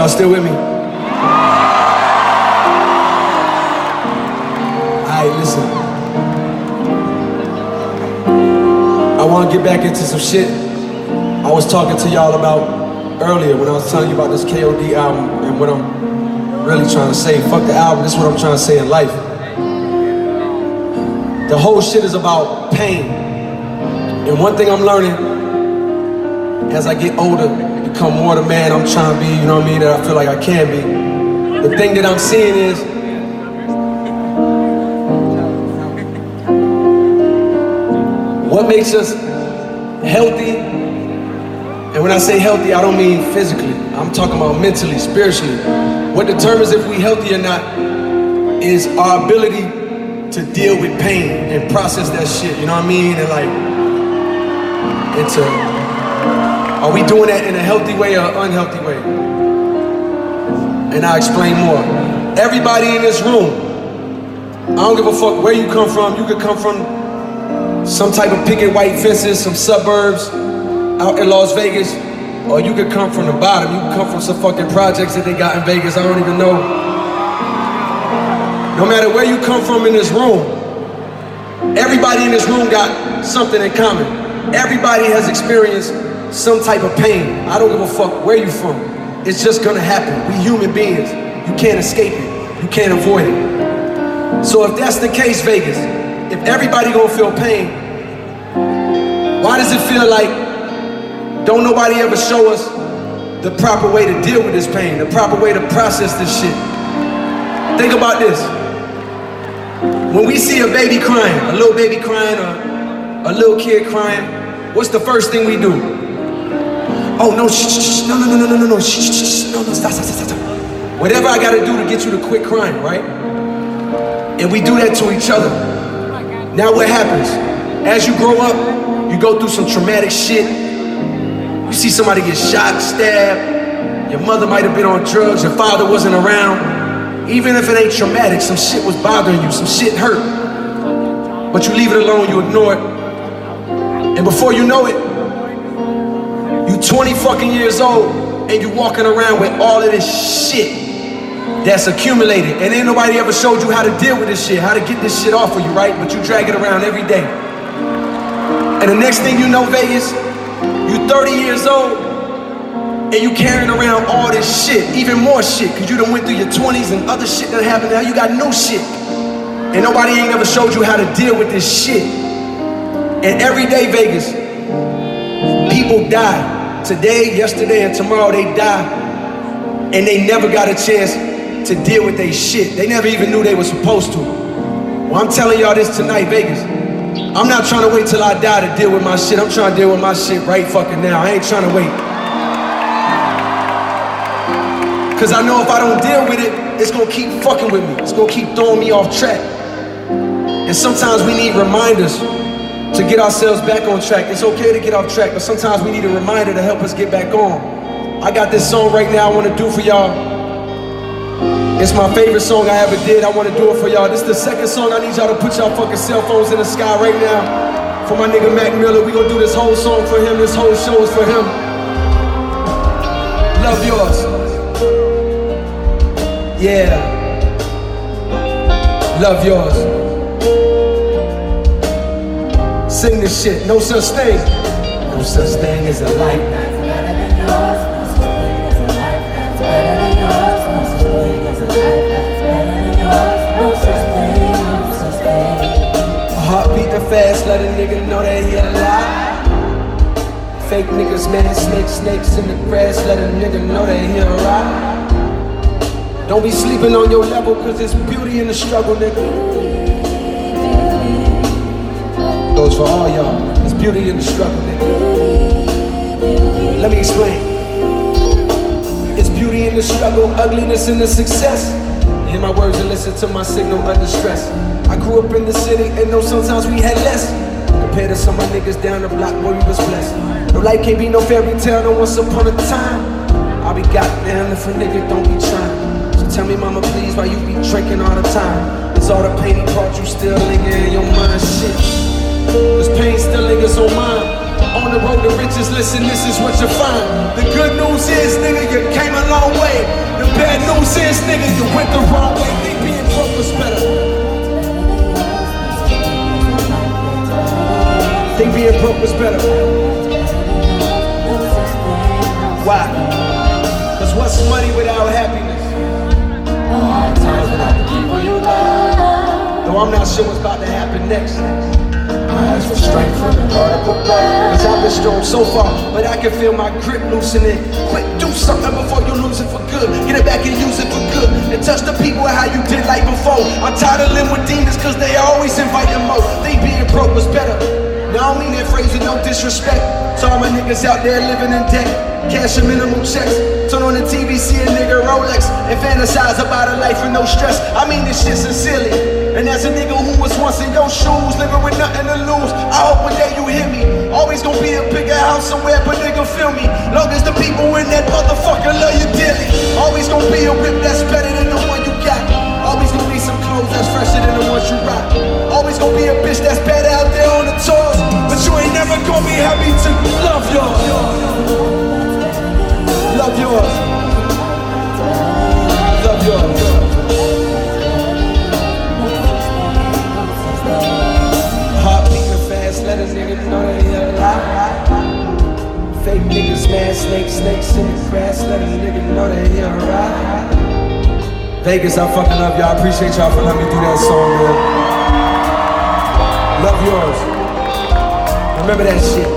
Y'all still with me? Alright, listen. I want to get back into some shit I was talking to y'all about earlier when I was telling you about this KOD album and what I'm really trying to say. Fuck the album, this is what I'm trying to say in life. The whole shit is about pain. And one thing I'm learning as I get older, become more the man I'm trying to be, you know what I mean, that I feel like I can be. The thing that I'm seeing is what makes us healthy. And when I say healthy, I don't mean physically. I'm talking about mentally, spiritually. What determines if we healthy or not is our ability to deal with pain and process that shit, you know what I mean? And like, are we doing that in a healthy way or unhealthy way? And I'll explain more. Everybody in this room, I don't give a fuck where you come from. You could come from some type of picket white fences, some suburbs out in Las Vegas, or you could come from the bottom. You could come from some fucking projects that they got in Vegas, I don't even know. No matter where you come from in this room, everybody in this room got something in common. Everybody has experienced some type of pain. I don't give a fuck where you from. It's just gonna happen. We human beings. You can't escape it. You can't avoid it. So if that's the case, Vegas, if everybody gonna feel pain, why does it feel like don't nobody ever show us the proper way to deal with this pain, the proper way to process this shit? Think about this. When we see a baby crying, a little baby crying, or a little kid crying, what's the first thing we do? Oh no, shh, no, shh, no, stop. Whatever I gotta do to get you to quit crying, right? And we do that to each other. Now what happens? As you grow up, you go through some traumatic shit. You see somebody get shot, stabbed. Your mother might have been on drugs, your father wasn't around. Even if it ain't traumatic, some shit was bothering you, some shit hurt. But you leave it alone, you ignore it. And before you know it, you 20 fucking years old and you walking around with all of this shit that's accumulated. And ain't nobody ever showed you how to deal with this shit, how to get this shit off of you, right? But you drag it around every day. And the next thing you know, Vegas, you 30 years old and you carrying around all this shit, even more shit, cause you done went through your 20s and other shit that happened. Now you got new shit. And nobody ain't never showed you how to deal with this shit. And every day, Vegas, people die. Today, yesterday, and tomorrow they die. And they never got a chance to deal with their shit. They never even knew they were supposed to. Well, I'm telling y'all this tonight, Vegas. I'm not trying to wait till I die to deal with my shit. I'm trying to deal with my shit right fucking now. I ain't trying to wait. Cause I know if I don't deal with it, it's gonna keep fucking with me. It's gonna keep throwing me off track. And sometimes we need reminders to get ourselves back on track. It's okay to get off track, but sometimes we need a reminder to help us get back on. I got this song right now I wanna do for y'all. It's my favorite song I ever did. I want to do it for y'all. This is the second song. I need y'all to put y'all fucking cell phones in the sky right now. For my nigga Mac Miller. We gonna do this whole song for him. This whole show is for him. Love yours. Yeah. Love yours. Sing this shit. No such thing. No such thing as a life that's better than yours. Heart beating fast, let a nigga know that he alive. Fake niggas, man, snakes in the grass, let a nigga know that he alive. Don't be sleeping on your level, cause there's beauty in the struggle, nigga. Goes for all y'all, there's beauty in the struggle, nigga. Let me explain. It's beauty in the struggle, ugliness in the success. Hear my words and listen to my signal under stress. I grew up in the city and know sometimes we had less. Compared to some of my niggas down the block where we was blessed. No life can't be no fairy tale, no once upon a time. I'll be goddamn if a nigga don't be trying. So tell me mama please why you be drinking all the time. It's all the pain he brought you still linger in your mind, shit. This pain still lingers on mine. On the road to riches, listen, this is what you find. The good news is, nigga, you came a long way. The bad news is, nigga, you went the wrong way. Think being broke was better. Think being broke was better. Why? Cause what's money without happiness? Though I'm not sure what's about to happen next. I ask for strength from the heart of the blood. Cause I've been strong so far, but I can feel my grip loosening. Quick, do something before you lose it for good. Get it back and use it for good. And touch the people how you did like before. I'm tired of living with demons cause they always inviting more. Think being broke was better. Now I don't mean that phrase with no disrespect. To all my niggas out there living in debt, cashing minimal checks. Turn on the TV, see a nigga Rolex, and fantasize about a life with no stress. I mean this shit sincerely. And as a nigga who was once in your shoes, living with nothing to lose, I hope one day you hear me. Always gonna be a bigger house somewhere, but nigga feel me. Long as the people in that motherfucker love you dearly. Always gonna be a whip that's better than the one you got. Always gonna be some clothes that's fresher than the ones you rock. Always gonna be a bitch that's better out there on the tours, but you ain't never gonna be happy to love yours. Love yours. Love yours. Heart beating fast, let a nigga know that he alive. Fake niggas mad, snakes in the grass, let a nigga know that he alright. Vegas, I fucking love y'all. I appreciate y'all for letting me do that song, man. Love yours. Remember that shit.